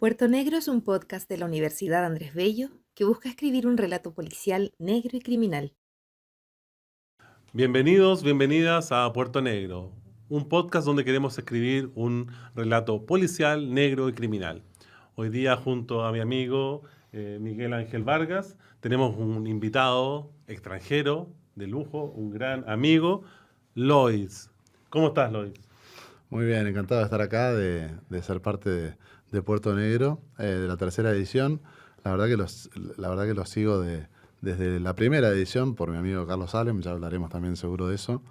Puerto Negro es un podcast de la Universidad Andrés Bello que busca escribir un relato policial negro y criminal. Bienvenidos, bienvenidas a Puerto Negro, un podcast donde queremos escribir un relato policial, negro y criminal. Hoy día junto a mi amigo Miguel Ángel Vargas tenemos un invitado extranjero de lujo, un gran amigo, Lois. ¿Cómo estás, Lois? Muy bien, encantado de estar acá, de ser parte de Puerto Negro, de la tercera edición. La verdad que los sigo desde la primera edición por mi amigo Carlos Salem, ya hablaremos también seguro de eso.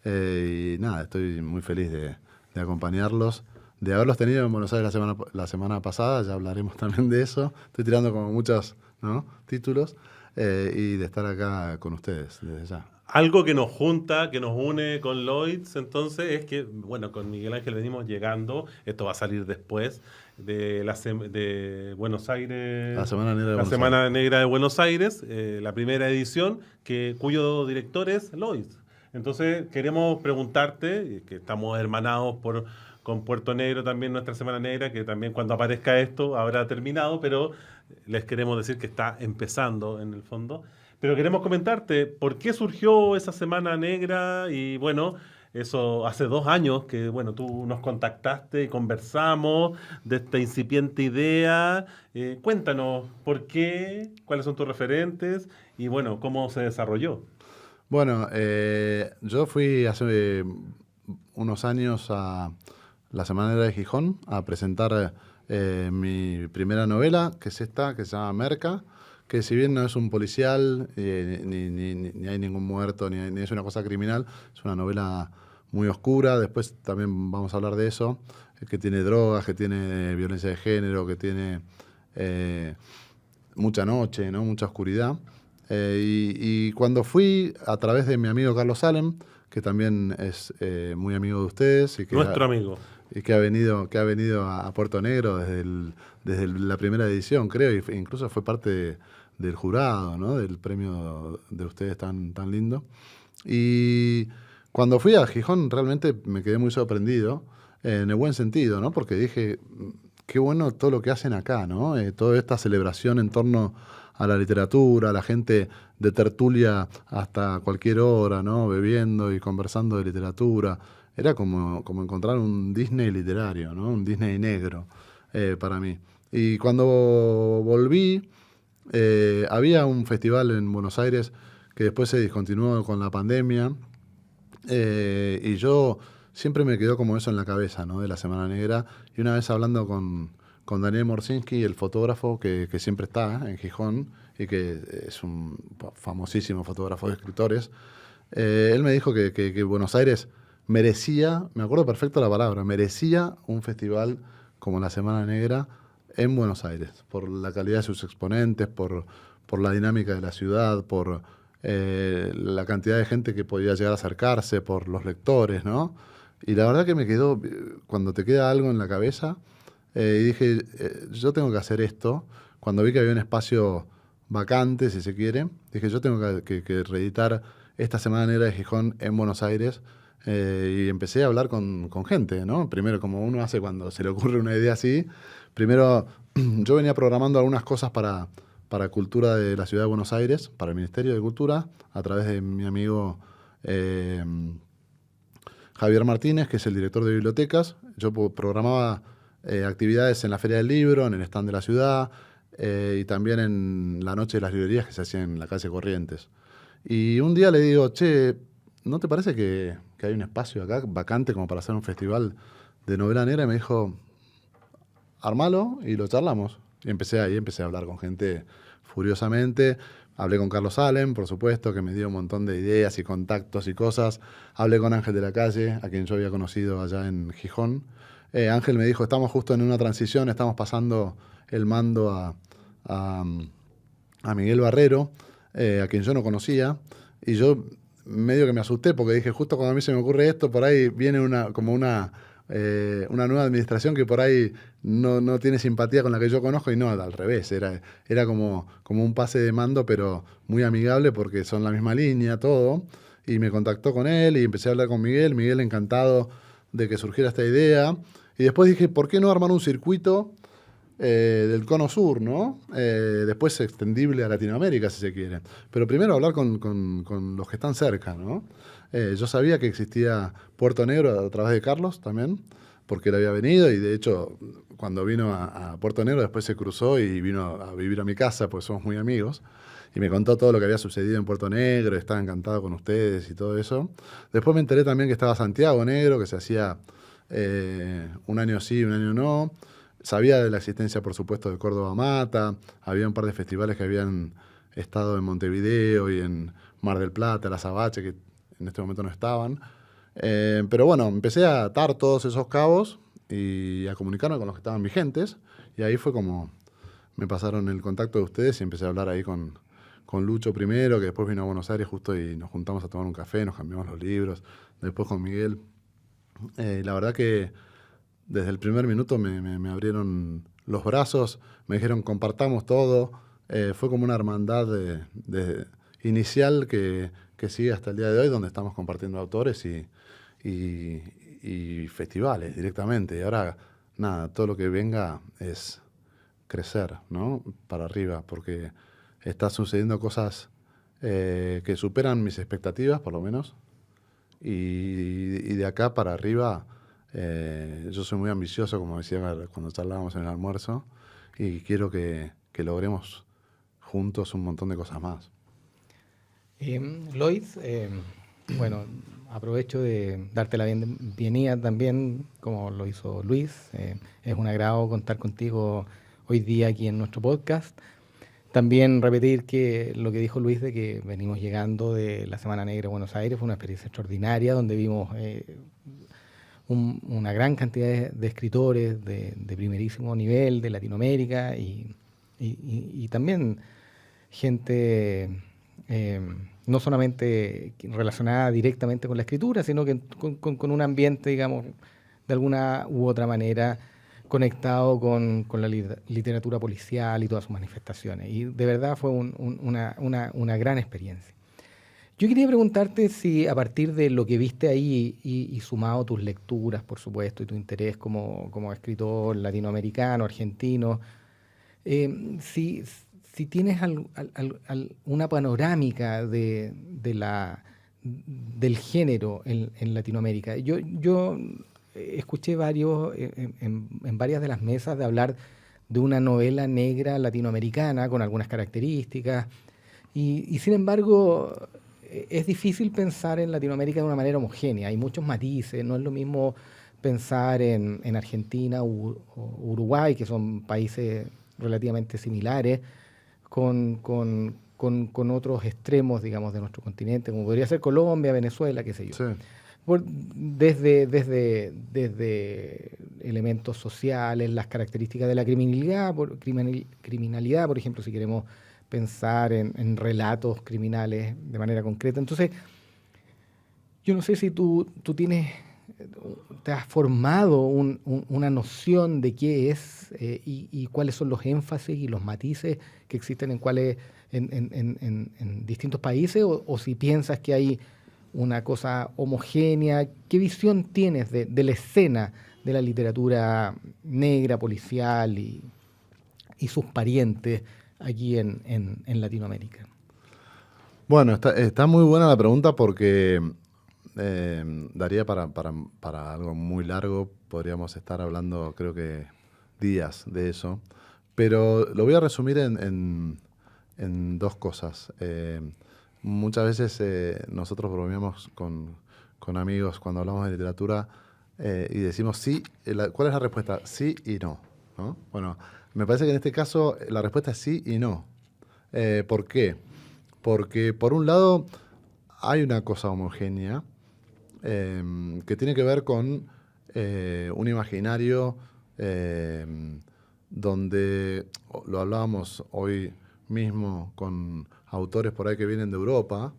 Y nada, estoy muy feliz de acompañarlos, de haberlos tenido en Buenos Aires la semana pasada, ya hablaremos también de eso. Estoy tirando como muchos, ¿no?, títulos, y de estar acá con ustedes desde ya. Algo que nos junta, que nos une con Lloyds, entonces, es que, bueno, con Miguel Ángel venimos llegando, esto va a salir después, de Buenos Aires, La Semana Negra de la Buenos Semana Aires. Negra de Buenos Aires, la primera edición, cuyo director es Lloyds. Entonces, queremos preguntarte, que estamos hermanados con Puerto Negro también, nuestra Semana Negra, que también cuando aparezca esto habrá terminado, pero les queremos decir que está empezando en el fondo. Pero queremos comentarte por qué surgió esa Semana Negra y bueno, eso hace 2 años que bueno, tú nos contactaste y conversamos de esta incipiente idea. Cuéntanos por qué, cuáles son tus referentes y bueno, cómo se desarrolló. Bueno, yo fui hace unos años a la Semana Negra de Gijón a presentar mi primera novela, que es esta, que se llama Merca, que si bien no es un policial, ni hay ningún muerto, ni es una cosa criminal, es una novela muy oscura. Después también vamos a hablar de eso, que tiene drogas, que tiene violencia de género, que tiene eh, mucha noche, ¿no?, mucha oscuridad. Y cuando fui, a través de mi amigo Carlos Salem, que también es muy amigo de ustedes Nuestro amigo. y que ha venido a Puerto Negro desde la primera edición, creo, y incluso fue parte del jurado, ¿no?, del premio de ustedes tan lindo. Y cuando fui a Gijón realmente me quedé muy sorprendido, en el buen sentido, ¿no?, porque dije, qué bueno todo lo que hacen acá, ¿no? Toda esta celebración en torno a la literatura, la gente de tertulia hasta cualquier hora, ¿no?, bebiendo y conversando de literatura. Era como encontrar un Disney literario, ¿no?, un Disney negro, para mí. Y cuando volví, había un festival en Buenos Aires que después se discontinuó con la pandemia, y yo siempre me quedó como eso en la cabeza, ¿no?, de la Semana Negra. Y una vez hablando con Daniel Morsinski, el fotógrafo que siempre está en Gijón y que es un famosísimo fotógrafo de escritores, él me dijo que Buenos Aires merecía, me acuerdo perfecto la palabra, merecía un festival como la Semana Negra en Buenos Aires, por la calidad de sus exponentes, por la dinámica de la ciudad, por la cantidad de gente que podía llegar a acercarse, por los lectores, ¿no? Y la verdad que me quedó, cuando te queda algo en la cabeza, y dije, yo tengo que hacer esto. Cuando vi que había un espacio vacante, si se quiere, dije, yo tengo que reeditar esta Semana Negra de Gijón en Buenos Aires. Y empecé a hablar con gente, ¿no? Primero, como uno hace cuando se le ocurre una idea así. Primero, yo venía programando algunas cosas para Cultura de la Ciudad de Buenos Aires, para el Ministerio de Cultura, a través de mi amigo eh, Javier Martínez, que es el director de bibliotecas. Yo programaba actividades en la Feria del Libro, en el stand de la ciudad, y también en la Noche de las Librerías que se hacía en la calle Corrientes. Y un día le digo, che, ¿no te parece que hay un espacio acá vacante como para hacer un festival de novela negra? Y me dijo, armalo y lo charlamos. Y empecé a hablar con gente furiosamente. Hablé con Carlos Salem, por supuesto, que me dio un montón de ideas y contactos y cosas. Hablé con Ángel de la Calle, a quien yo había conocido allá en Gijón. Ángel me dijo, estamos justo en una transición, estamos pasando el mando a, a Miguel Barrero, a quien yo no conocía. Y yo medio que me asusté porque dije, justo cuando a mí se me ocurre esto, por ahí viene una nueva administración que por ahí no tiene simpatía con la que yo conozco. Y no, al revés, era como un pase de mando, pero muy amigable porque son la misma línea, todo. Y me contactó con él y empecé a hablar con Miguel encantado de que surgiera esta idea. Y después dije, ¿por qué no armar un circuito del Cono Sur, ¿no? Después extendible a Latinoamérica, si se quiere. Pero primero hablar con los que están cerca, ¿no? Yo sabía que existía Puerto Negro a través de Carlos también, porque él había venido y de hecho cuando vino a Puerto Negro después se cruzó y vino a vivir a mi casa, pues somos muy amigos. Y me contó todo lo que había sucedido en Puerto Negro, estaba encantado con ustedes y todo eso. Después me enteré también que estaba Santiago Negro, que se hacía un año sí, un año no. Sabía de la existencia, por supuesto, de Córdoba Mata. Había un par de festivales que habían estado en Montevideo y en Mar del Plata, La Azabache, que en este momento no estaban. Pero bueno, empecé a atar todos esos cabos y a comunicarme con los que estaban vigentes. Y ahí fue como me pasaron el contacto de ustedes y empecé a hablar ahí con Lucho primero, que después vino a Buenos Aires justo y nos juntamos a tomar un café, nos cambiamos los libros. Después con Miguel. La verdad que desde el primer minuto me abrieron los brazos, me dijeron compartamos todo. Fue como una hermandad inicial que sigue hasta el día de hoy, donde estamos compartiendo autores y festivales directamente. Y ahora, nada, todo lo que venga es crecer, ¿no? Para arriba, porque está sucediendo cosas que superan mis expectativas, por lo menos. Y de acá para arriba, yo soy muy ambicioso, como decía cuando charlábamos en el almuerzo, y quiero que logremos juntos un montón de cosas más. Lois, bueno, aprovecho de darte la bienvenida también, como lo hizo Luis. Es un agrado contar contigo hoy día aquí en nuestro podcast. También repetir que lo que dijo Luis de que venimos llegando de la Semana Negra de Buenos Aires fue una experiencia extraordinaria donde vimos una gran cantidad de escritores de primerísimo nivel de Latinoamérica y también gente no solamente relacionada directamente con la escritura, sino que con un ambiente, digamos, de alguna u otra manera conectado con la literatura policial y todas sus manifestaciones. Y de verdad fue una gran experiencia. Yo quería preguntarte si a partir de lo que viste ahí y sumado tus lecturas, por supuesto, y tu interés como escritor latinoamericano, argentino, si tienes una panorámica del género en Latinoamérica. Yo escuché en varias de las mesas de hablar de una novela negra latinoamericana con algunas características y sin embargo es difícil pensar en Latinoamérica de una manera homogénea, hay muchos matices, no es lo mismo pensar en Argentina o Uruguay, que son países relativamente similares, con otros extremos, digamos, de nuestro continente, como podría ser Colombia, Venezuela, qué sé yo. Sí. Desde elementos sociales, las características de la criminalidad, por ejemplo, si queremos pensar en relatos criminales de manera concreta. Entonces, yo no sé si tú te has formado una noción de qué es y cuáles son los énfasis y los matices que existen en distintos países, o si piensas que hay una cosa homogénea. ¿Qué visión tienes de la escena de la literatura negra, policial y sus parientes aquí en Latinoamérica? Bueno, está muy buena la pregunta porque daría para algo muy largo. Podríamos estar hablando, creo que días de eso. Pero lo voy a resumir en dos cosas. Muchas veces nosotros bromeamos con amigos cuando hablamos de literatura y decimos sí. ¿Cuál es la respuesta? Sí y no, ¿no? Bueno, me parece que en este caso la respuesta es sí y no. ¿Por qué? Porque por un lado hay una cosa homogénea que tiene que ver con un imaginario donde, lo hablábamos hoy mismo con autores por ahí que vienen de Europa,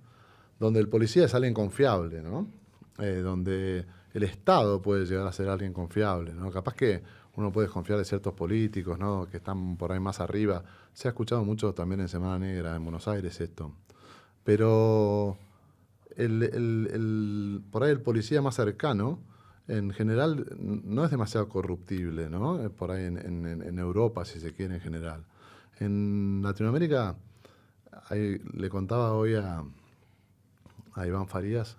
donde el policía es alguien confiable, ¿no? Donde el Estado puede llegar a ser alguien confiable, ¿no? Capaz que uno puede desconfiar de ciertos políticos, ¿no? Que están por ahí más arriba. Se ha escuchado mucho también en Semana Negra, en Buenos Aires, esto. Pero por ahí el policía más cercano en general no es demasiado corruptible, ¿no? Por ahí en Europa, si se quiere, en general. En Latinoamérica, le contaba hoy a Iván Farías,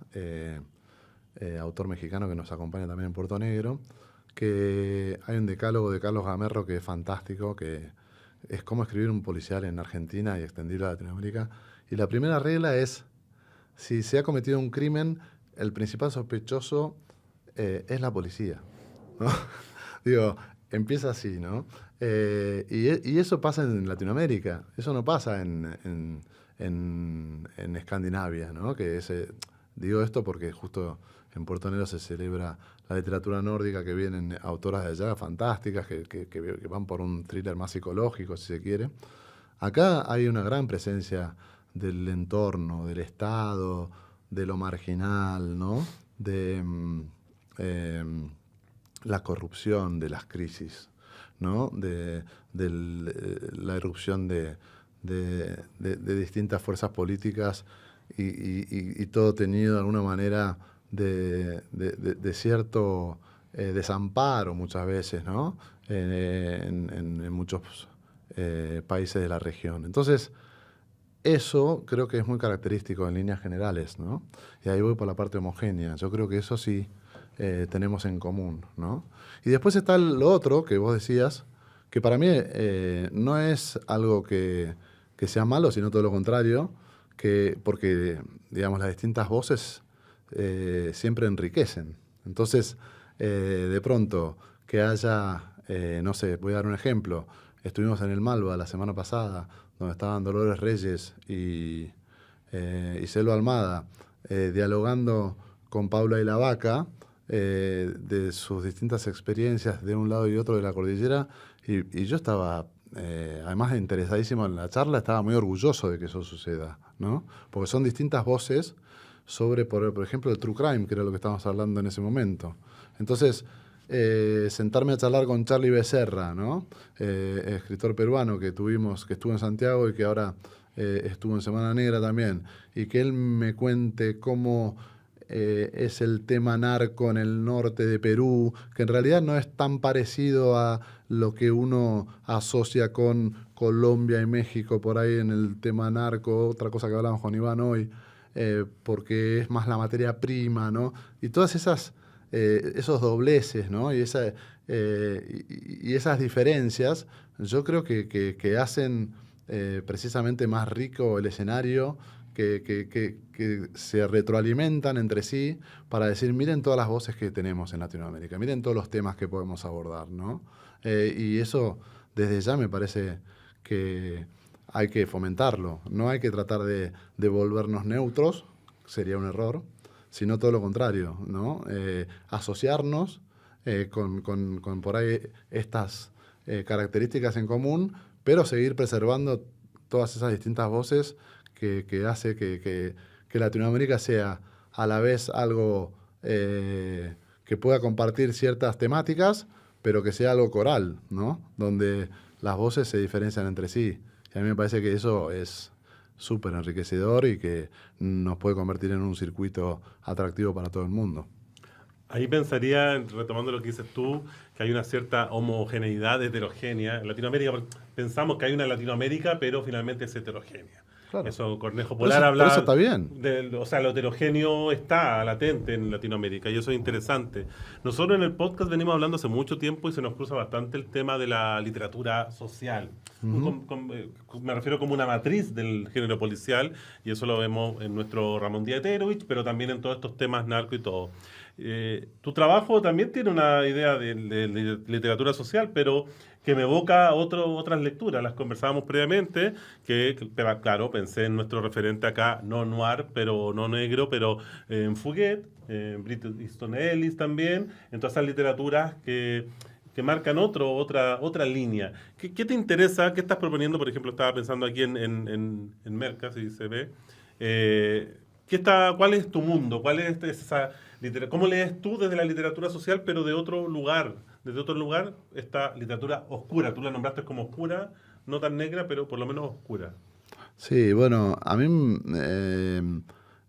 autor mexicano que nos acompaña también en Puerto Negro, que hay un decálogo de Carlos Gamerro que es fantástico, que es cómo escribir un policial en Argentina y extendirlo a Latinoamérica. Y la primera regla es, si se ha cometido un crimen, el principal sospechoso es la policía, ¿no? Digo, empieza así, ¿no? Y eso pasa en Latinoamérica, eso no pasa en Escandinavia, ¿no? Digo esto porque justo en Puerto Negro se celebra la literatura nórdica, que vienen autoras de allá fantásticas, que van por un thriller más psicológico, si se quiere. Acá hay una gran presencia del entorno, del Estado, de lo marginal, ¿no? La corrupción, de las crisis, ¿no? La irrupción de distintas fuerzas políticas y todo tenido de alguna manera de cierto desamparo muchas veces, ¿no? En muchos países de la región. Entonces, eso creo que es muy característico en líneas generales, ¿no? Y ahí voy por la parte homogénea. Yo creo que eso sí tenemos en común, ¿no? Y después está lo otro que vos decías, que para mí no es algo que sea malo, sino todo lo contrario, porque, digamos, las distintas voces siempre enriquecen. Entonces, de pronto, que haya, no sé, voy a dar un ejemplo. Estuvimos en el Malva la semana pasada, donde estaban Dolores Reyes y Celo Almada, dialogando con Paula y la Vaca, de sus distintas experiencias de un lado y otro de la cordillera, y yo estaba, además interesadísimo en la charla, estaba muy orgulloso de que eso suceda, ¿no? Porque son distintas voces sobre, por ejemplo, el true crime, que era lo que estábamos hablando en ese momento. Entonces, sentarme a charlar con Charlie Becerra, ¿no? Escritor peruano que estuvo en Santiago y que ahora estuvo en Semana Negra también, y que él me cuente cómo es el tema narco en el norte de Perú, que en realidad no es tan parecido a lo que uno asocia con Colombia y México por ahí en el tema narco, otra cosa que hablamos con Iván hoy, porque es más la materia prima, ¿no? Y todas esos dobleces, ¿no? Y esas diferencias, yo creo que hacen precisamente más rico el escenario, que se retroalimentan entre sí para decir, miren todas las voces que tenemos en Latinoamérica, miren todos los temas que podemos abordar, ¿no? Y eso, desde ya me parece que hay que fomentarlo. No hay que tratar de volvernos neutros, sería un error, sino todo lo contrario, ¿no? Asociarnos con por ahí estas características en común, pero seguir preservando todas esas distintas voces que hace que Latinoamérica sea a la vez algo que pueda compartir ciertas temáticas, pero que sea algo coral, ¿no? Donde las voces se diferencian entre sí. Y a mí me parece que eso es súper enriquecedor y que nos puede convertir en un circuito atractivo para todo el mundo. Ahí pensaría, retomando lo que dices tú, que hay una cierta homogeneidad heterogénea. En Latinoamérica pensamos que hay una Latinoamérica, pero finalmente es heterogénea. Claro. Eso Cornejo Por Polar habla. eso está bien. O sea, lo heterogéneo está latente en Latinoamérica y eso es interesante. Nosotros en el podcast venimos hablando hace mucho tiempo y se nos cruza bastante el tema de la literatura social. Me refiero como una matriz del género policial y eso lo vemos en nuestro Ramón Díaz Terovich, pero también en todos estos temas narco y todo. Tu trabajo también tiene una idea de literatura social, pero que me evoca otras lecturas. Las conversábamos previamente, pero claro, pensé en nuestro referente acá, no noir, pero no negro, pero en Fouquet, en Bret Easton Ellis también, en todas esas literaturas que marcan otra línea. ¿Qué te interesa? ¿Qué estás proponiendo? Por ejemplo, estaba pensando aquí en Merca, si se ve. ¿Cuál es tu mundo? ¿Cuál es esa ¿Cómo lees tú desde la literatura social, pero de otro lugar? Desde otro lugar, esta literatura oscura. Tú la nombraste como oscura, no tan negra, pero por lo menos oscura. Sí, bueno, a mí en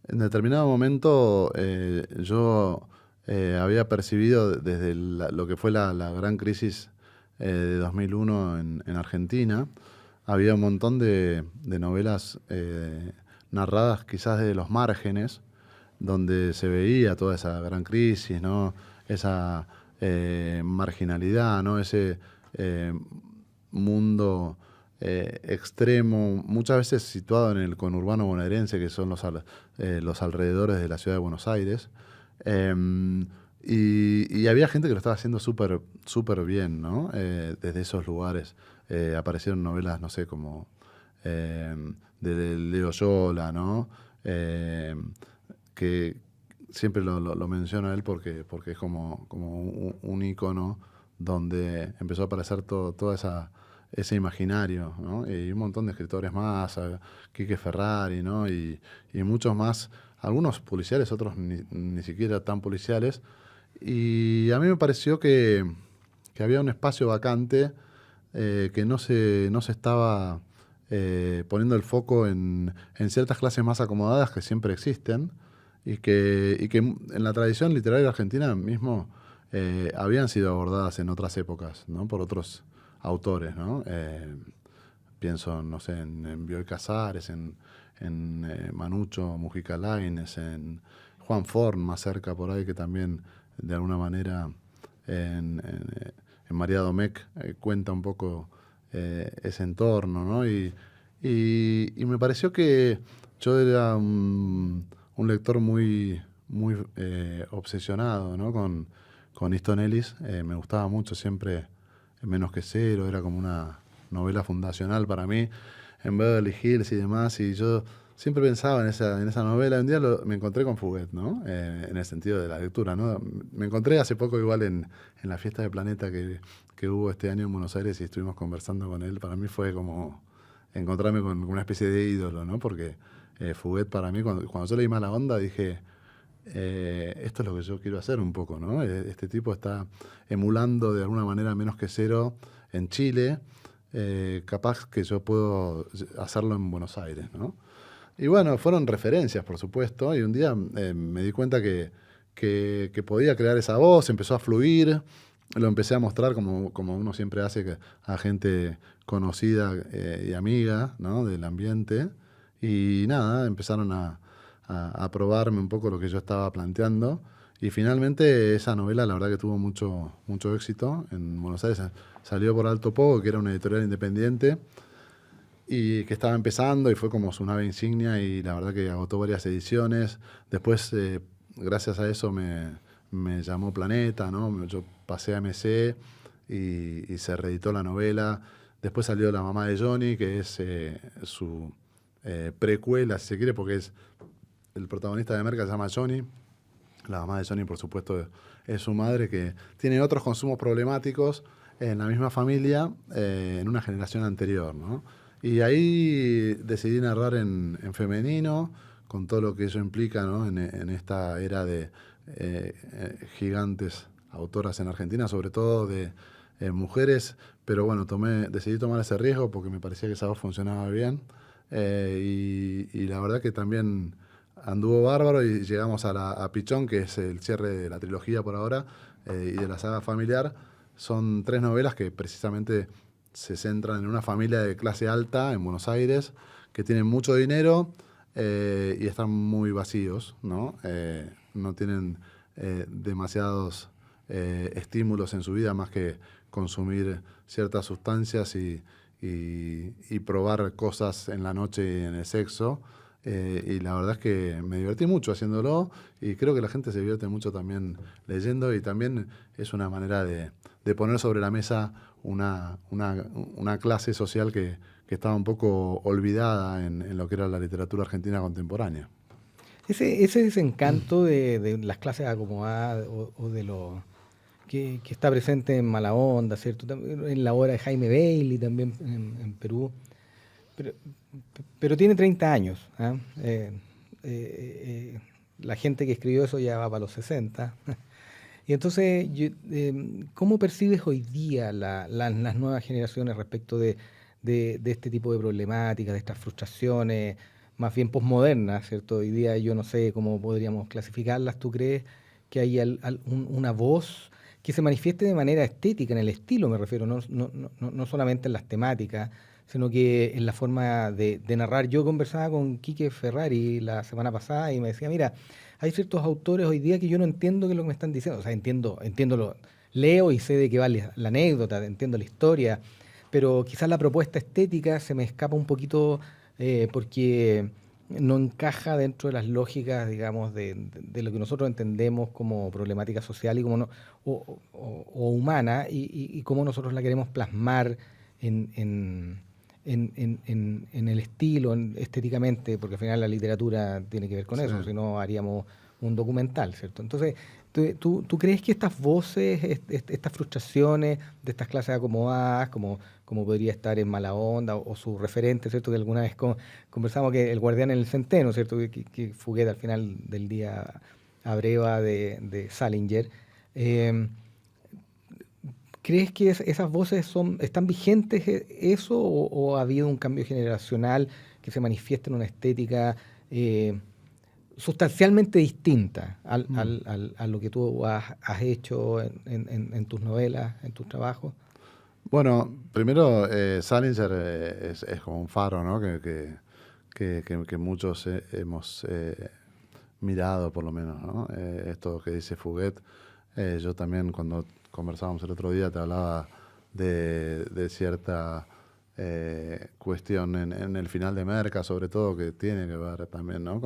determinado momento yo había percibido desde lo que fue la gran crisis de 2001 en Argentina. Había un montón de novelas narradas quizás desde los márgenes, donde se veía toda esa gran crisis, ¿no? Esa marginalidad, ¿no? Ese mundo extremo, muchas veces situado en el conurbano bonaerense, que son los alrededores de la ciudad de Buenos Aires. Y había gente que lo estaba haciendo súper súper bien, ¿no? Desde esos lugares aparecieron novelas, no sé, como de Leo Yola, ¿no? Que siempre lo menciono a él porque es como un ícono donde empezó a aparecer todo ese imaginario, ¿no? Y un montón de escritores más, Quique Ferrari, ¿no? Y muchos más, algunos policiales, otros ni siquiera tan policiales. Y a mí me pareció que había un espacio vacante, que no se estaba poniendo el foco en ciertas clases más acomodadas que siempre existen y que en la tradición literaria argentina mismo habían sido abordadas en otras épocas, ¿no? Por otros autores, ¿no? Pienso, no sé, en Bioy Casares, en Manucho Mujica Lainez, en Juan Forn, más cerca por ahí, que también de alguna manera en María Domecq cuenta un poco ese entorno, ¿no? Y me pareció que yo era un lector muy obsesionado, ¿no? Con Easton Ellis. Me gustaba mucho siempre Menos que Cero, era como una novela fundacional para mí, en Beverly Hills y demás, y yo siempre pensaba en esa novela. Un día me encontré con Fuguet, ¿no? En el sentido de la lectura, ¿no? Me encontré hace poco igual en la fiesta de Planeta que hubo este año en Buenos Aires y estuvimos conversando con él. Para mí fue como encontrarme con una especie de ídolo, ¿no? Porque Fuguet para mí, cuando yo leí Mala Onda, dije, esto es lo que yo quiero hacer un poco, ¿no? Este tipo está emulando de alguna manera Menos que Cero en Chile, capaz que yo puedo hacerlo en Buenos Aires, ¿no? Y bueno, fueron referencias, por supuesto, y un día me di cuenta que podía crear esa voz, empezó a fluir, lo empecé a mostrar como uno siempre hace a gente conocida y amiga, ¿no? Del ambiente, y nada, empezaron a probarme un poco lo que yo estaba planteando, y finalmente esa novela la verdad que tuvo mucho éxito en Buenos Aires. Salió por Alto Pogo, que era una editorial independiente y que estaba empezando, y fue como su nave insignia, y la verdad que agotó varias ediciones. Después, gracias a eso me llamó Planeta, ¿no? Yo pasé a MC y se reeditó la novela. Después salió La mamá de Johnny, que es su precuela, si se quiere, porque el protagonista de Merca se llama Johnny. La mamá de Johnny, por supuesto, es su madre, que tiene otros consumos problemáticos en la misma familia, en una generación anterior, ¿no? Y ahí decidí narrar en femenino, con todo lo que eso implica, ¿no? En esta era de gigantes autoras en Argentina, sobre todo de mujeres, pero bueno, decidí tomar ese riesgo porque me parecía que esa voz funcionaba bien, y la verdad que también anduvo bárbaro, y llegamos a Pichón, que es el cierre de la trilogía por ahora, y de la saga familiar. Son 3 novelas que precisamente se centran en una familia de clase alta en Buenos Aires, que tienen mucho dinero y están muy vacíos, ¿no? No tienen demasiados estímulos en su vida más que consumir ciertas sustancias y probar cosas en la noche y en el sexo. Y la verdad es que me divertí mucho haciéndolo, y creo que la gente se divierte mucho también leyendo, y también es una manera de poner sobre la mesa una clase social que estaba un poco olvidada en lo que era la literatura argentina contemporánea. Ese desencanto de las clases acomodadas o de lo que está presente en Mala Onda, ¿cierto? También en la obra de Jaime Bailey, también en Perú. Pero tiene 30 años. ¿Ah? La gente que escribió eso ya va para los 60. Y entonces, ¿cómo percibes hoy día las nuevas generaciones respecto de este tipo de problemáticas, de estas frustraciones, más bien posmodernas, ¿cierto? Hoy día yo no sé cómo podríamos clasificarlas, ¿tú crees? que hay una voz que se manifieste de manera estética, en el estilo me refiero, no solamente en las temáticas, sino que en la forma de narrar. Yo conversaba con Quique Ferrari la semana pasada y me decía, mira, hay ciertos autores hoy día que yo no entiendo qué es lo que me están diciendo. O sea, leo y sé de qué va la anécdota, entiendo la historia, pero quizás la propuesta estética se me escapa un poquito porque no encaja dentro de las lógicas, digamos, de lo que nosotros entendemos como problemática social y como o humana y cómo nosotros la queremos plasmar en el estilo, estéticamente, porque al final la literatura tiene que ver con Sí. eso, si no haríamos un documental, ¿cierto? Entonces, ¿tú crees que estas voces, estas frustraciones de estas clases acomodadas, como podría estar en Mala Onda o su referente, ¿cierto? Que alguna vez conversamos que el guardián en el centeno, ¿cierto? Que Fuguet al final del día abreva de Salinger. ¿Crees que esas voces están vigentes eso o ha habido un cambio generacional que se manifiesta en una estética sustancialmente distinta a lo que tú has hecho en tus novelas, en tus trabajos? Bueno, primero, Salinger es como un faro, ¿no? Que muchos hemos mirado, por lo menos, ¿no? Esto que dice Fuguet, yo también cuando conversábamos el otro día te hablaba de cierta cuestión en el final de Merca, sobre todo, que tiene que ver también, ¿no?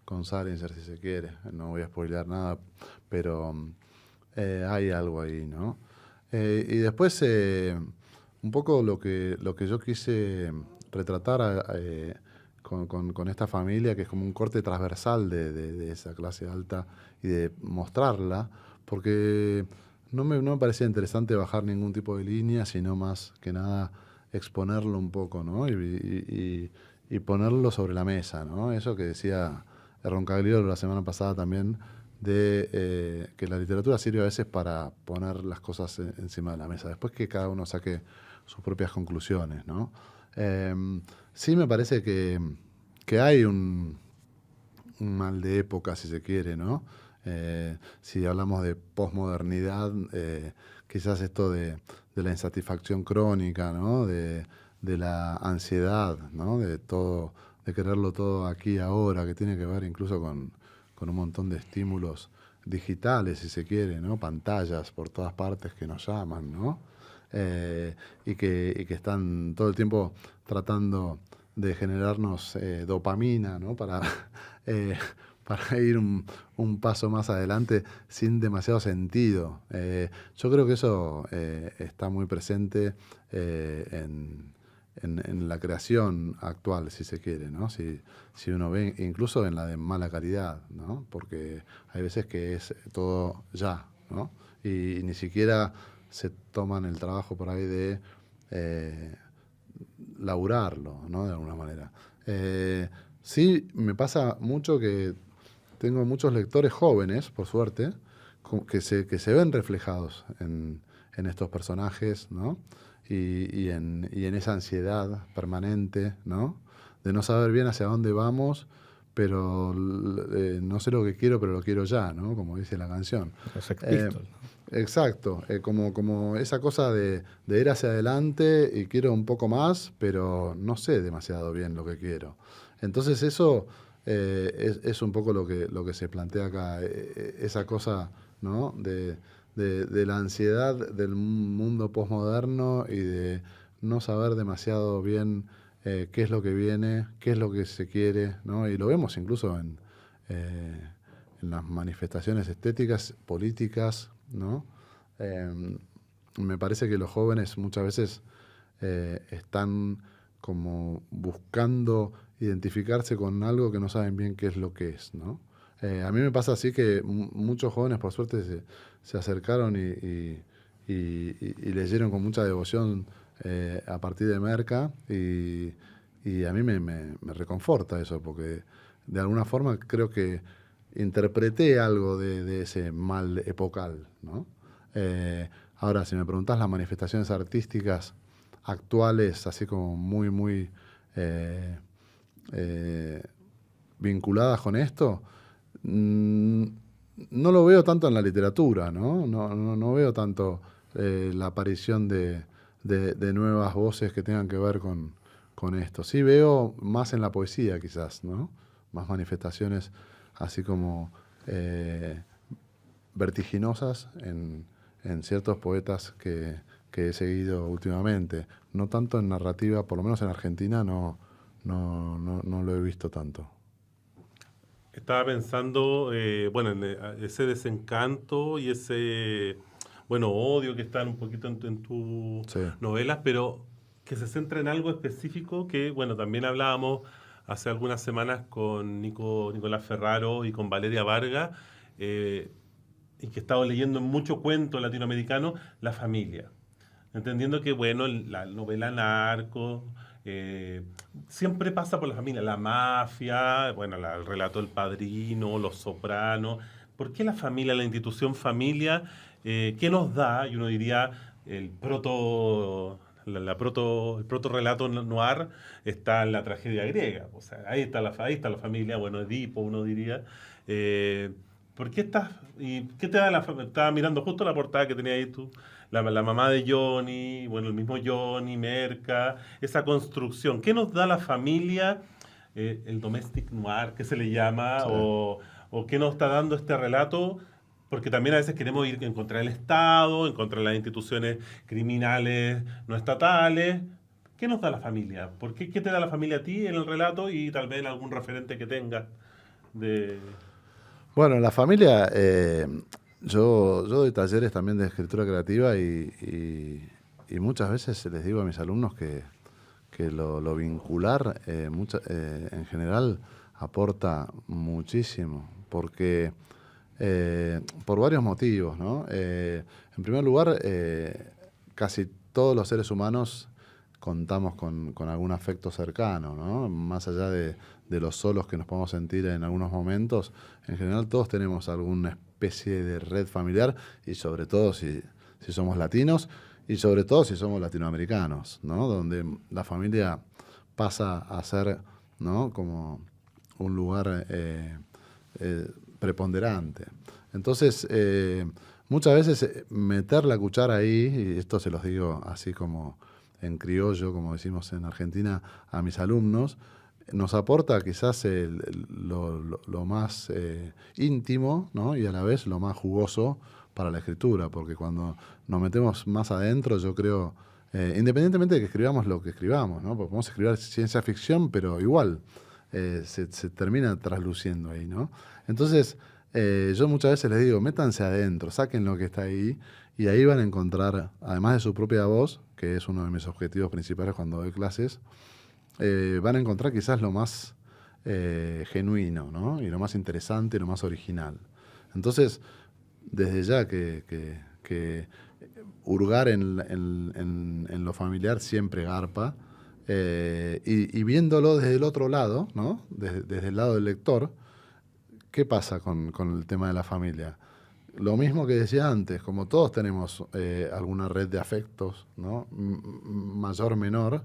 Con Salinger, si se quiere. No voy a spoilear nada, pero hay algo ahí, ¿no? Y después, un poco lo que yo quise retratar con esta familia, que es como un corte transversal de esa clase alta y de mostrarla, porque no me parecía interesante bajar ningún tipo de línea, sino más que nada exponerlo un poco, ¿no? Y ponerlo sobre la mesa, ¿no? Eso que decía Roncagliolo la semana pasada también, de que la literatura sirve a veces para poner las cosas encima de la mesa, después que cada uno saque sus propias conclusiones, ¿no? Sí me parece que hay un mal de época, si se quiere, ¿no? Si hablamos de posmodernidad, quizás esto de la insatisfacción crónica, ¿no? De la ansiedad, ¿no? De todo, de quererlo todo aquí y ahora, que tiene que ver incluso con un montón de estímulos digitales, si se quiere, ¿no? Pantallas por todas partes que nos llaman, ¿no? Y que están todo el tiempo tratando de generarnos dopamina, ¿no? Para ir un paso más adelante sin demasiado sentido. Yo creo que eso está muy presente en la creación actual, si se quiere, ¿no? Si uno ve, incluso en la de mala calidad, ¿no? Porque hay veces que es todo ya, ¿no? Y ni siquiera se toman el trabajo por ahí de laburarlo, ¿no? De alguna manera. Sí, me pasa mucho que tengo muchos lectores jóvenes, por suerte, que se ven reflejados en estos personajes, ¿no? Y en esa ansiedad permanente, ¿no? De no saber bien hacia dónde vamos, pero no sé lo que quiero, pero lo quiero ya, ¿no? Como dice la canción. Los Sex Pistols, ¿no? Exacto, como esa cosa de ir hacia adelante y quiero un poco más, pero no sé demasiado bien lo que quiero. Entonces eso es un poco lo que se plantea acá, esa cosa, ¿no? De la ansiedad del mundo posmoderno y de no saber demasiado bien qué es lo que viene, qué es lo que se quiere, ¿no? Y lo vemos incluso en las manifestaciones estéticas, políticas, ¿no? Me parece que los jóvenes muchas veces están como buscando identificarse con algo que no saben bien qué es lo que es, ¿no? A mí me pasa así que muchos jóvenes, por suerte, se acercaron y leyeron con mucha devoción a partir de Merca y a mí me reconforta eso, porque de alguna forma creo que interpreté algo de ese mal epocal, ¿no? Ahora, si me preguntás las manifestaciones artísticas actuales, así como muy vinculadas con esto, no lo veo tanto en la literatura, ¿no? No veo tanto la aparición de nuevas voces que tengan que ver con esto. Sí veo más en la poesía quizás, ¿no? Más manifestaciones así como vertiginosas en ciertos poetas que he seguido últimamente. No tanto en narrativa, por lo menos en Argentina no lo he visto tanto. Estaba pensando, bueno, en ese desencanto y ese, bueno, odio que están un poquito en tus Sí, novelas, pero que se centra en algo específico que, bueno, también hablábamos hace algunas semanas con Nicolás Ferraro y con Valeria Vargas, eh, y que he estado leyendo en mucho cuento latinoamericano, la familia. Entendiendo que, bueno, la novela narco eh, siempre pasa por la familia, la mafia, bueno, el relato del Padrino, Los Sopranos. ¿Por qué la familia, la institución familia, qué nos da? Y uno diría, el proto relato noir está en la tragedia griega. O sea, ahí está la familia, bueno, Edipo, uno diría. Eh, ¿Por qué estás, y qué te da estaba mirando justo la portada que tenía ahí tú, la mamá de Johnny, bueno, el mismo Johnny, Merca, esa construcción. ¿Qué nos da la familia, el domestic noir, que se le llama, sí. o qué nos está dando este relato? Porque también a veces queremos ir en contra del Estado, en contra de las instituciones criminales no estatales. ¿Qué nos da la familia? ¿Qué te da la familia a ti en el relato y tal vez algún referente que tengas de... Bueno, la familia, yo doy talleres también de escritura creativa y muchas veces les digo a mis alumnos que lo vincular en general aporta muchísimo, porque por varios motivos, ¿no? En primer lugar, casi todos los seres humanos contamos con algún afecto cercano, ¿no? Más allá de los solos que nos podemos sentir en algunos momentos, en general todos tenemos alguna especie de red familiar y sobre todo si somos latinos y sobre todo si somos latinoamericanos, ¿no? Donde la familia pasa a ser, ¿no? Como un lugar preponderante. Entonces, muchas veces meter la cuchara ahí, y esto se los digo así como en criollo, como decimos en Argentina, a mis alumnos, nos aporta quizás lo más íntimo, ¿no? Y a la vez lo más jugoso para la escritura, porque cuando nos metemos más adentro, yo creo, independientemente de que escribamos lo que escribamos, ¿no? Porque podemos escribir ciencia ficción, pero igual se termina trasluciendo ahí, ¿no? Entonces, yo muchas veces les digo, métanse adentro, saquen lo que está ahí, y ahí van a encontrar, además de su propia voz, que es uno de mis objetivos principales cuando doy clases, van a encontrar quizás lo más genuino, ¿no? Y lo más interesante y lo más original. Entonces, desde ya que hurgar en lo familiar siempre garpa, y viéndolo desde el otro lado, ¿no? Desde el lado del lector, ¿qué pasa con el tema de la familia? Lo mismo que decía antes, como todos tenemos alguna red de afectos, ¿no? Mayor, menor,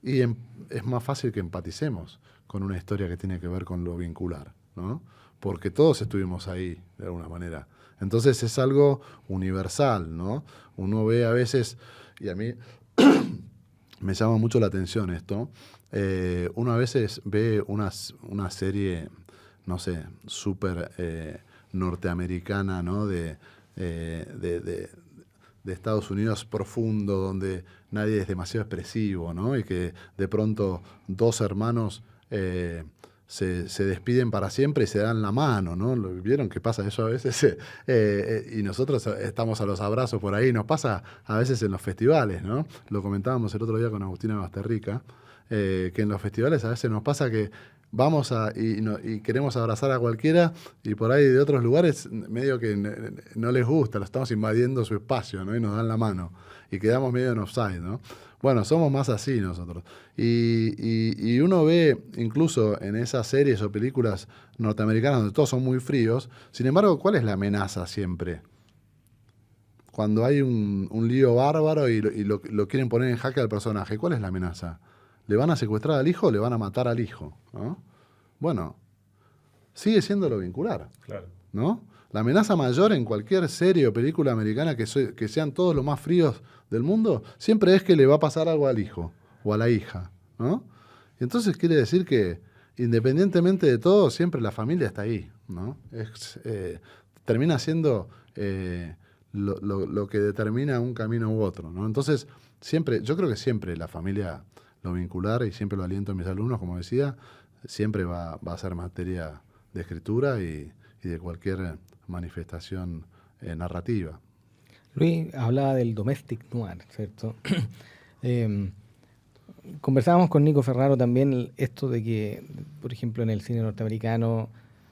y es más fácil que empaticemos con una historia que tiene que ver con lo vincular, ¿no? Porque todos estuvimos ahí, de alguna manera. Entonces es algo universal, ¿no? Uno ve a veces, y a mí me llama mucho la atención esto, uno a veces ve una serie, no sé, súper norteamericana, ¿no? De Estados Unidos profundo, donde nadie es demasiado expresivo, ¿no? Y que de pronto dos hermanos se despiden para siempre y se dan la mano, ¿no? ¿Vieron que pasa eso a veces? Y nosotros estamos a los abrazos por ahí, nos pasa a veces en los festivales, ¿no? Lo comentábamos el otro día con Agustina Basterrica, que en los festivales a veces nos pasa que vamos y queremos abrazar a cualquiera y por ahí de otros lugares medio que no les gusta, lo estamos invadiendo su espacio, ¿no? Y nos dan la mano y quedamos medio en offside, ¿no? Bueno, somos más así nosotros. Y uno ve incluso en esas series o películas norteamericanas donde todos son muy fríos, sin embargo, ¿cuál es la amenaza siempre? Cuando hay un lío bárbaro y lo quieren poner en jaque al personaje, ¿cuál es la amenaza? ¿Le van a secuestrar al hijo o le van a matar al hijo? ¿No? Bueno, sigue siendo lo vincular, Claro. ¿no? la amenaza mayor en cualquier serie o película americana que sean todos los más fríos del mundo, siempre es que le va a pasar algo al hijo o a la hija, ¿no? Y entonces quiere decir que independientemente de todo, siempre la familia está ahí, ¿no? Termina siendo lo que determina un camino u otro, ¿no? Entonces, yo creo que siempre la familia, lo vincular, y siempre lo aliento a mis alumnos, como decía, siempre va a ser materia de escritura y de cualquier manifestación narrativa. Luis hablaba del domestic noir, ¿cierto? Conversábamos con Nico Ferraro también esto de que, por ejemplo, en el cine norteamericano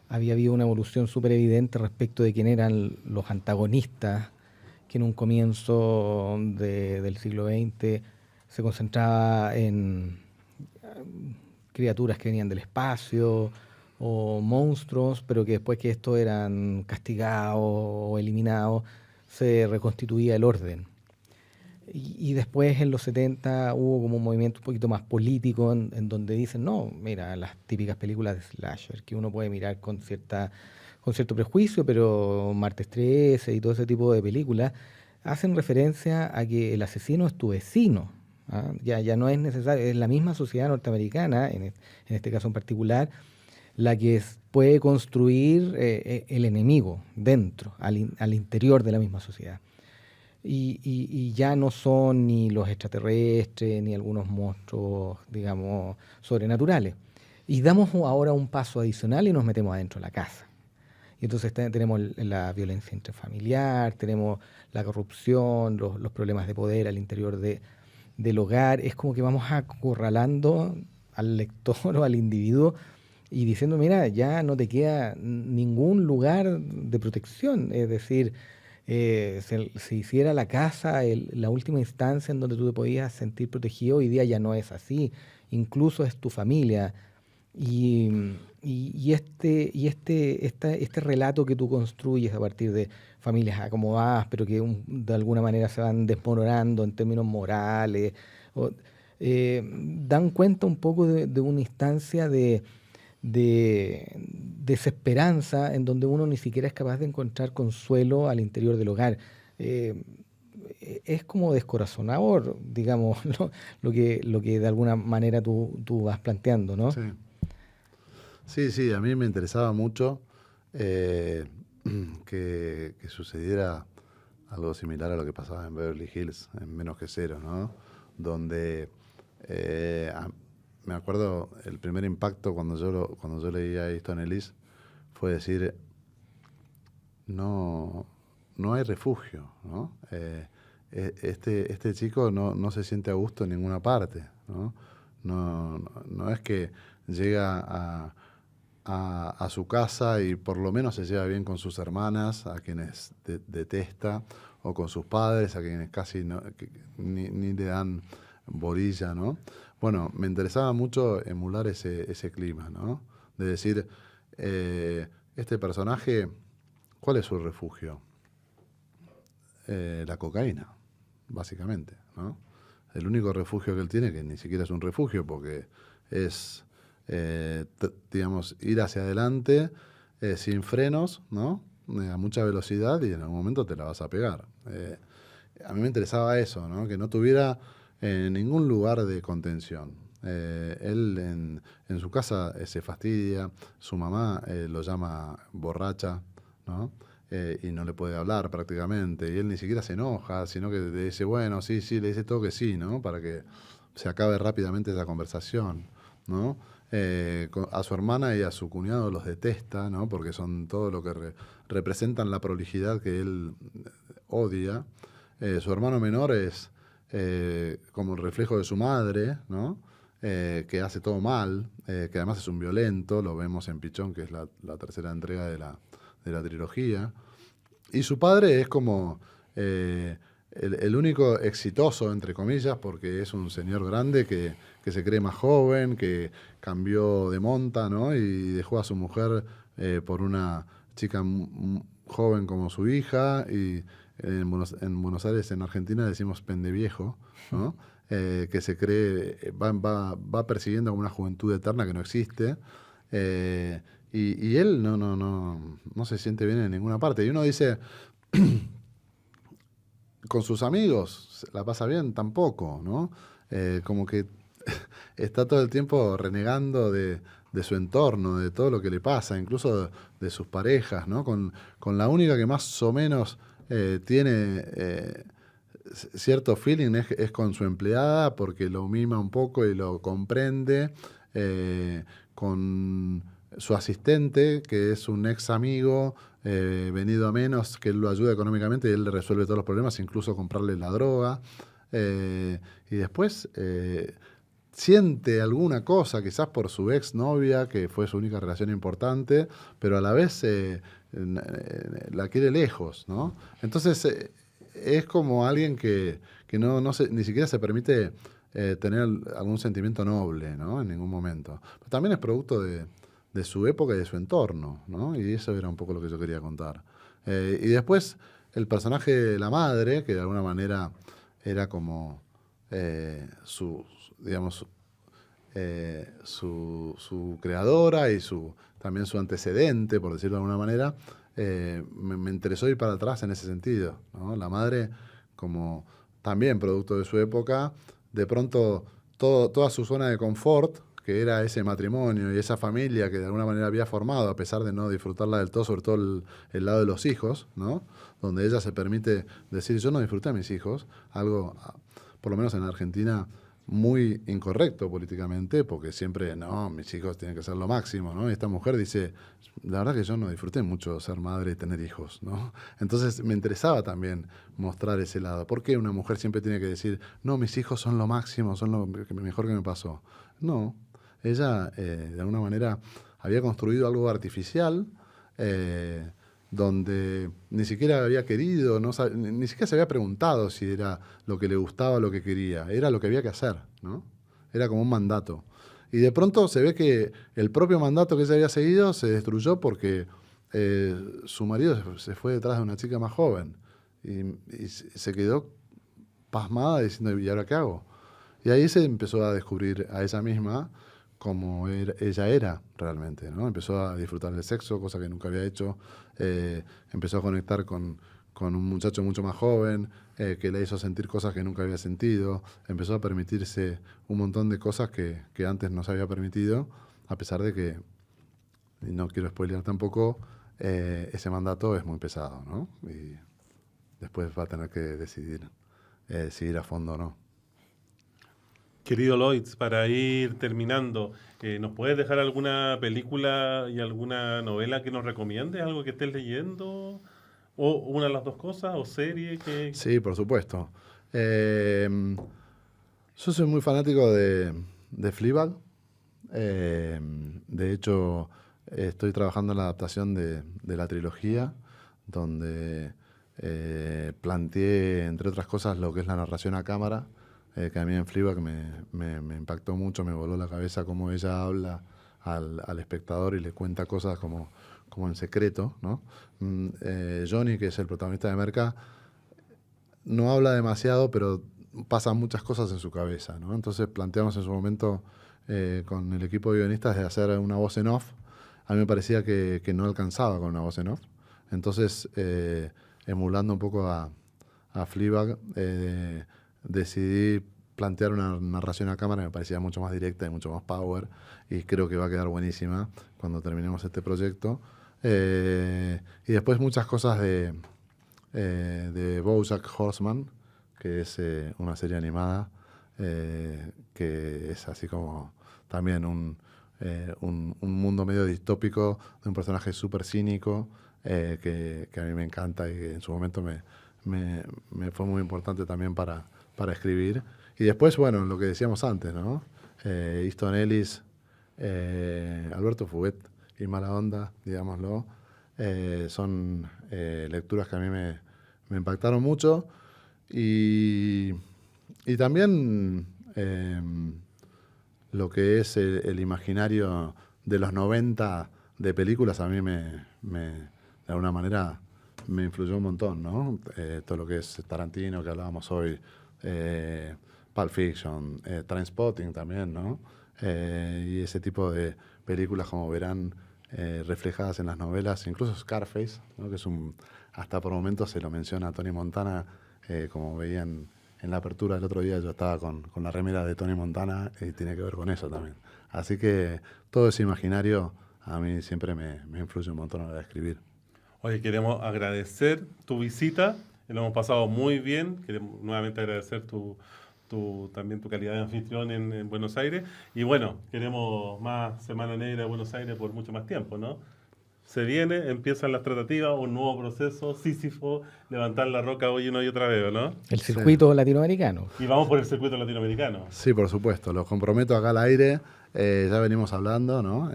había habido una evolución súper evidente respecto de quién eran los antagonistas, que en un comienzo del siglo XX se concentraba en criaturas que venían del espacio o monstruos, pero que después que estos eran castigados o eliminados, se reconstituía el orden. Y después en los 70 hubo como un movimiento un poquito más político en donde dicen, no, mira, las típicas películas de slasher que uno puede mirar con cierto prejuicio, pero Martes 13 y todo ese tipo de películas hacen referencia a que el asesino es tu vecino. ¿Ah? Ya no es necesario, es la misma sociedad norteamericana, en este caso en particular, la que puede construir el enemigo dentro, al interior de la misma sociedad. Y ya no son ni los extraterrestres ni algunos monstruos, digamos, sobrenaturales. Y damos ahora un paso adicional y nos metemos adentro de la casa. Y entonces tenemos la violencia intrafamiliar, tenemos la corrupción, los problemas de poder al interior del hogar. Es como que vamos acorralando al lector o al individuo y diciendo, mira, ya no te queda ningún lugar de protección. Es decir, se hiciera la casa la última instancia en donde tú te podías sentir protegido, hoy día ya no es así. Incluso es tu familia. Este relato que tú construyes a partir de familias acomodadas, pero que de alguna manera se van desmoronando en términos morales, dan cuenta un poco de una instancia de desesperanza en donde uno ni siquiera es capaz de encontrar consuelo al interior del hogar. Es como descorazonador, digamos, ¿no? lo que de alguna manera tú vas planteando, ¿no? Sí, a mí me interesaba mucho que sucediera algo similar a lo que pasaba en Beverly Hills, en Menos que Cero, ¿no? Donde me acuerdo el primer impacto cuando yo leía Easton Ellis fue decir, no hay refugio, ¿no? Este chico no se siente a gusto en ninguna parte, ¿no? No es que llega a su casa y por lo menos se lleva bien con sus hermanas, a quienes detesta, o con sus padres, a quienes casi ni le dan bolilla, ¿no? Bueno, me interesaba mucho emular ese clima, ¿no? De decir, este personaje, ¿cuál es su refugio? La cocaína, básicamente, ¿no? El único refugio que él tiene, que ni siquiera es un refugio, porque es, digamos, ir hacia adelante sin frenos, ¿no? A mucha velocidad y en algún momento te la vas a pegar. A mí me interesaba eso, ¿no? Que no tuviera ningún lugar de contención. Él en su casa se fastidia, su mamá lo llama borracha, ¿no? Y no le puede hablar prácticamente, y él ni siquiera se enoja, sino que le dice, bueno, sí, le dice todo que sí, ¿no? Para que se acabe rápidamente esa conversación, ¿no? A su hermana y a su cuñado los detesta, ¿no? Porque son todo lo que representan la prolijidad que él odia. Su hermano menor es como el reflejo de su madre, ¿no? Que hace todo mal, que además es un violento, lo vemos en Pichón, que es la tercera entrega de la trilogía. Y su padre es como el único exitoso, entre comillas, porque es un señor grande que se cree más joven, que cambió de monta, ¿no? Y dejó a su mujer por una chica joven como su hija, y en Buenos Aires, en Argentina, decimos pendeviejo, ¿no? Que se cree, va persiguiendo una juventud eterna que no existe, y él no se siente bien en ninguna parte. Y uno dice, con sus amigos la pasa bien tampoco, ¿no? Como que está todo el tiempo renegando de su entorno, de todo lo que le pasa, incluso de sus parejas, ¿no? Con la única que más o menos tiene cierto feeling es con su empleada, porque lo mima un poco y lo comprende, con su asistente, que es un ex amigo, venido a menos, que él lo ayuda económicamente y él le resuelve todos los problemas, incluso comprarle la droga. Y después siente alguna cosa, quizás por su ex novia, que fue su única relación importante, pero a la vez la quiere lejos, ¿no? Entonces es como alguien que ni siquiera se permite tener algún sentimiento noble, ¿no? En ningún momento. Pero también es producto de su época y de su entorno, ¿no? Y eso era un poco lo que yo quería contar. Y después el personaje de la madre, que de alguna manera era como digamos, su creadora y también su antecedente, por decirlo de alguna manera, me interesó ir para atrás en ese sentido, ¿no? La madre, como también producto de su época, de pronto toda su zona de confort, que era ese matrimonio y esa familia que de alguna manera había formado, a pesar de no disfrutarla del todo, sobre todo el lado de los hijos, ¿no? Donde ella se permite decir, yo no disfruté a mis hijos, algo, por lo menos en Argentina, muy incorrecto políticamente, porque siempre, no, mis hijos tienen que ser lo máximo, ¿no? Y esta mujer dice, la verdad que yo no disfruté mucho ser madre y tener hijos, ¿no? Entonces me interesaba también mostrar ese lado. ¿Por qué una mujer siempre tiene que decir, no, mis hijos son lo máximo, son lo mejor que me pasó? No, ella de alguna manera había construido algo artificial, donde ni siquiera había querido, ni siquiera se había preguntado si era lo que le gustaba o lo que quería, era lo que había que hacer, ¿no? Era como un mandato. Y de pronto se ve que el propio mandato que ella había seguido se destruyó porque su marido se fue detrás de una chica más joven y se quedó pasmada diciendo, ¿y ahora qué hago? Y ahí se empezó a descubrir a ella misma como ella era realmente, ¿no? Empezó a disfrutar del sexo, cosa que nunca había hecho. Empezó a conectar con un muchacho mucho más joven, que le hizo sentir cosas que nunca había sentido. Empezó a permitirse un montón de cosas que antes no se había permitido, a pesar de que, y no quiero spoilear tampoco, ese mandato es muy pesado, ¿no? Y después va a tener que decidir si ir a fondo o no. Querido Lloyd, para ir terminando, ¿nos puedes dejar alguna película y alguna novela que nos recomiendes? ¿Algo que estés leyendo? ¿O una de las dos cosas? ¿O serie? Sí, por supuesto. Yo soy muy fanático de Fleabag. De hecho, estoy trabajando en la adaptación de la trilogía, donde planteé, entre otras cosas, lo que es la narración a cámara, que a mí en Fleabag me impactó mucho, me voló la cabeza cómo ella habla al espectador y le cuenta cosas como en secreto, ¿no? Johnny, que es el protagonista de Merca, no habla demasiado, pero pasan muchas cosas en su cabeza, ¿no? Entonces planteamos en su momento con el equipo de guionistas de hacer una voz en off. A mí me parecía que no alcanzaba con una voz en off. Entonces, emulando un poco a Fleabag, decidí plantear una narración a cámara que me parecía mucho más directa y mucho más power, y creo que va a quedar buenísima cuando terminemos este proyecto. Y después muchas cosas de BoJack Horseman, que es una serie animada que es así como también un mundo medio distópico de un personaje súper cínico que a mí me encanta y que en su momento me fue muy importante también para escribir. Y después, bueno, lo que decíamos antes, ¿no? Easton Ellis, Alberto Fuguet y Mala Onda, digámoslo, son lecturas que a mí me impactaron mucho. Y también lo que es el imaginario de los 90 de películas a mí de alguna manera me influyó un montón, ¿no? Todo lo que es Tarantino, que hablábamos hoy, Pulp Fiction, Trainspotting también, ¿no? Y ese tipo de películas, como verán, reflejadas en las novelas, incluso Scarface, ¿no? Que es hasta por momentos se lo menciona a Tony Montana, como veían en la apertura del otro día, yo estaba con la remera de Tony Montana y tiene que ver con eso también. Así que todo ese imaginario a mí siempre me influye un montón a la hora de escribir. Oye, queremos agradecer tu visita, lo hemos pasado muy bien, queremos nuevamente agradecer también tu calidad de anfitrión en Buenos Aires, y bueno, queremos más Semana Negra de Buenos Aires por mucho más tiempo, ¿no? Se viene, empiezan las tratativas, un nuevo proceso, Sísifo, levantar la roca hoy y otra vez, ¿no? El circuito latinoamericano. Y vamos por el circuito latinoamericano. Sí, por supuesto, los comprometo acá al aire, ya venimos hablando, ¿no?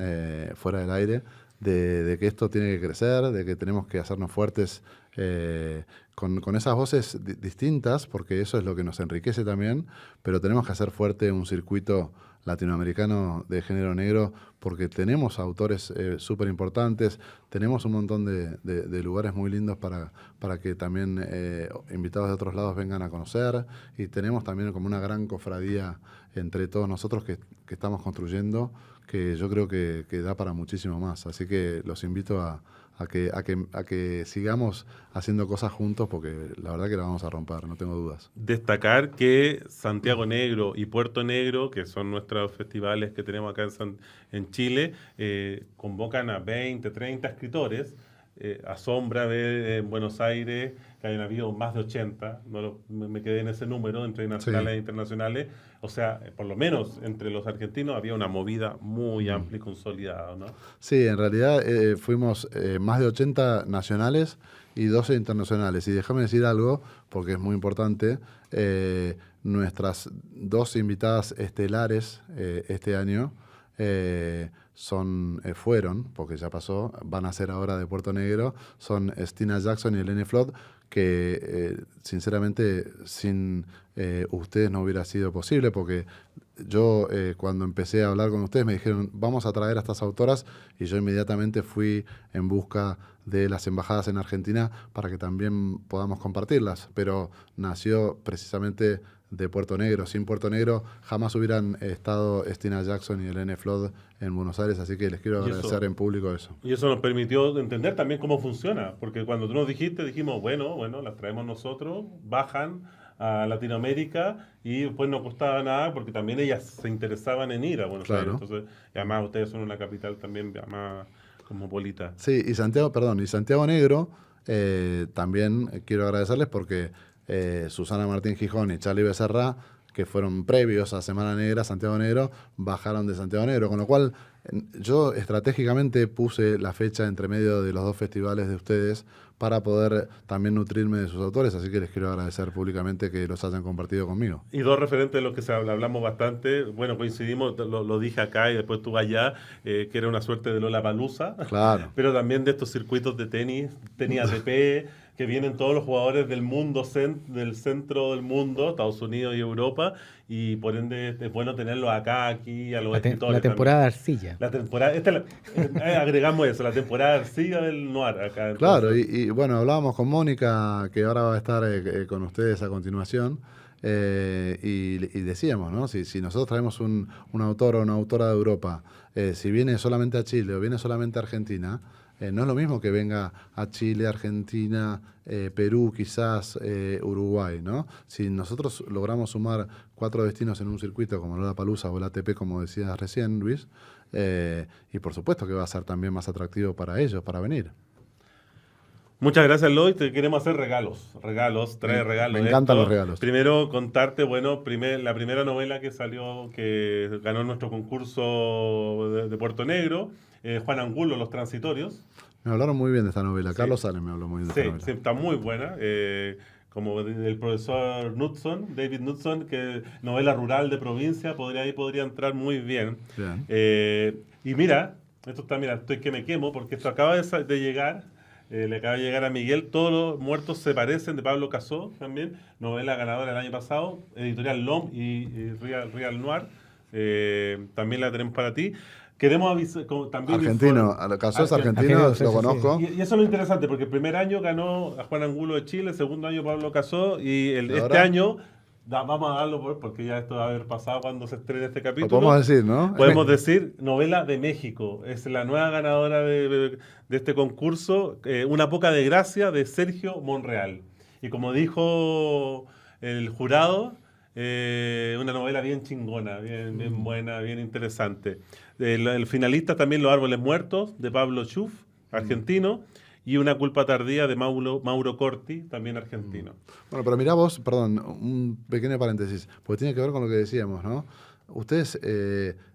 Fuera del aire, de que esto tiene que crecer, de que tenemos que hacernos fuertes con esas voces distintas, porque eso es lo que nos enriquece también, pero tenemos que hacer fuerte un circuito latinoamericano de género negro, porque tenemos autores súper importantes, tenemos un montón de lugares muy lindos para que también invitados de otros lados vengan a conocer, y tenemos también como una gran cofradía entre todos nosotros que estamos construyendo, que yo creo que da para muchísimo más. Así que los invito a que sigamos haciendo cosas juntos, porque la verdad que la vamos a romper, no tengo dudas. Destacar que Santiago Negro y Puerto Negro, que son nuestros festivales que tenemos acá en Chile, convocan a 20, 30 escritores. Asombra ver en Buenos Aires que hayan habido más de 80, me quedé en ese número, entre nacionales e internacionales. O sea, por lo menos entre los argentinos había una movida muy amplia y consolidada, ¿no? Sí, en realidad fuimos más de 80 nacionales y 12 internacionales. Y déjame decir algo, porque es muy importante, nuestras 2 invitadas estelares este año fueron, porque ya pasó, van a ser ahora de Puerto Negro, son Stina Jackson y Helene Flood, que sinceramente sin ustedes no hubiera sido posible, porque yo cuando empecé a hablar con ustedes me dijeron, vamos a traer a estas autoras, y yo inmediatamente fui en busca de las embajadas en Argentina para que también podamos compartirlas, pero nació precisamente de Puerto Negro. Sin Puerto Negro jamás hubieran estado Stina Jackson y Helene Flood en Buenos Aires, así que les quiero agradecer en público eso. Y eso nos permitió entender también cómo funciona, porque cuando tú nos dijiste, dijimos, bueno, las traemos nosotros, bajan a Latinoamérica, y después no costaba nada, porque también ellas se interesaban en ir a Buenos Aires. Entonces, además ustedes son una capital también más cosmopolita. Sí, y Santiago Negro, también quiero agradecerles porque Susana Martín Gijón y Charlie Becerra, que fueron previos a Semana Negra, Santiago Negro, bajaron de Santiago Negro, con lo cual yo estratégicamente puse la fecha entre medio de los 2 festivales de ustedes para poder también nutrirme de sus autores, así que les quiero agradecer públicamente que los hayan compartido conmigo. Y 2 referentes de los que hablamos bastante, bueno, coincidimos, lo dije acá y después tú allá, que era una suerte de Lollapalooza, Claro. pero también de estos circuitos de tenis ATP, que vienen todos los jugadores del mundo, del centro del mundo, Estados Unidos y Europa, y por ende es bueno tenerlos acá, aquí, a los escritores. La temporada de arcilla. La temporada, agregamos eso, la temporada de arcilla del Noir acá. Entonces. Claro, y bueno, hablábamos con Mónica, que ahora va a estar con ustedes a continuación, y decíamos, ¿no? Si nosotros traemos un autor o una autora de Europa, si viene solamente a Chile o viene solamente a Argentina, no es lo mismo que venga a Chile, Argentina, Perú, quizás Uruguay, ¿no? Si nosotros logramos sumar 4 destinos en un circuito como Lollapalooza o el ATP, como decías recién, Luis, y por supuesto que va a ser también más atractivo para ellos, para venir. Muchas gracias, Lloyd. Te queremos hacer traer regalos. Me encantan los regalos. Primero, contarte, bueno, la primera novela que salió, que ganó nuestro concurso de Puerto Negro, Juan Angulo, Los Transitorios. Me hablaron muy bien de esta novela. Sí. Carlos Sales me habló muy bien de esta novela. Sí, está muy buena. Como el profesor Knudson, David Knudson, que novela rural de provincia, podría entrar muy bien. Y mira, estoy que me quemo, porque esto acaba de llegar. Le acaba de llegar a Miguel, Todos los muertos se parecen, de Pablo Casó, también, novela ganadora el año pasado, editorial LOM y Real Noir, también la tenemos para ti. Queremos avisar, también argentino, Casó es argentino, lo conozco. Sí. Y eso es lo interesante, porque el primer año ganó a Juan Angulo de Chile, el segundo año Pablo Casó, y este año Vamos a darlo porque ya esto va a haber pasado cuando se estrene este Lo capítulo. podemos decir, ¿no? Podemos decir novela de México. Es la nueva ganadora de este concurso, Una poca de gracia, de Sergio Monreal. Y como dijo el jurado, una novela bien chingona, bien buena, bien interesante. El finalista también Los Árboles Muertos, de Pablo Schuf, argentino. Y Una culpa tardía, de Mauro Corti, también argentino. Bueno, pero mirá vos, perdón, un pequeño paréntesis, porque tiene que ver con lo que decíamos, ¿no? Ustedes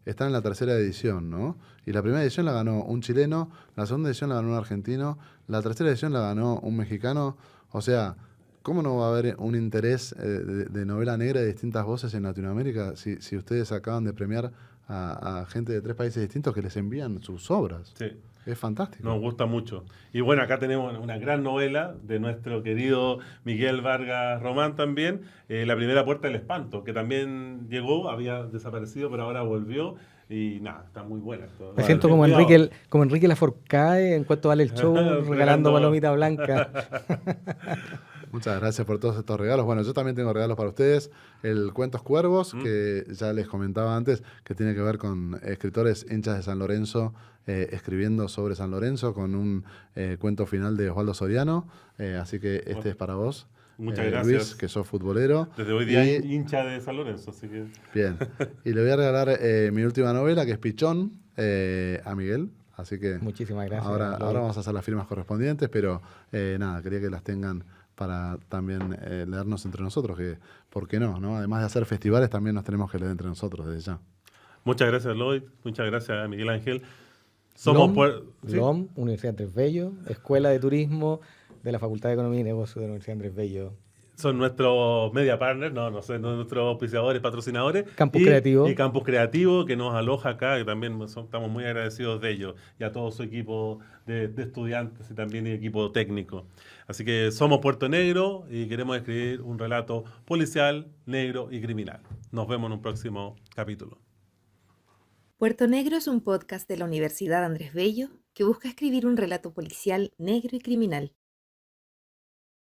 están en la tercera edición, ¿no? Y la primera edición la ganó un chileno, la segunda edición la ganó un argentino, la tercera edición la ganó un mexicano. O sea, ¿cómo no va a haber un interés de novela negra de distintas voces en Latinoamérica si ustedes acaban de premiar a gente de 3 países distintos que les envían sus obras? Sí. Es fantástico. Nos gusta mucho. Y bueno, acá tenemos una gran novela de nuestro querido Miguel Vargas Román también, La primera puerta del espanto, que también llegó, había desaparecido, pero ahora volvió. Y nada, está muy buena. Me siento como Enrique Laforcade en Cuánto vale el show, regalando palomita blanca. Muchas gracias por todos estos regalos. Bueno, yo también tengo regalos para ustedes. El Cuentos Cuervos, que ya les comentaba antes, que tiene que ver con escritores hinchas de San Lorenzo, escribiendo sobre San Lorenzo, con un cuento final de Osvaldo Soriano. Así que este es para vos. Muchas gracias. Luis, que sos futbolero. Desde hoy día hincha de San Lorenzo, así que... Bien. Y le voy a regalar mi última novela, que es Pichón, a Miguel. Así que muchísimas gracias. Ahora vamos a hacer las firmas correspondientes, pero nada, quería que las tengan para también leernos entre nosotros, que ¿por qué no? Además de hacer festivales, también nos tenemos que leer entre nosotros desde ya. Muchas gracias, Lloyd. Muchas gracias, Miguel Ángel. LOM, Universidad Andrés Bello, Escuela de Turismo de la Facultad de Economía y Negocios de la Universidad Andrés Bello. Son nuestros media partners, nuestros auspiciadores, patrocinadores. Campus Creativo. Y Campus Creativo, que nos aloja acá, que también estamos muy agradecidos de ellos. Y a todo su equipo de estudiantes y también equipo técnico. Así que somos Puerto Negro y queremos escribir un relato policial, negro y criminal. Nos vemos en un próximo capítulo. Puerto Negro es un podcast de la Universidad Andrés Bello que busca escribir un relato policial negro y criminal.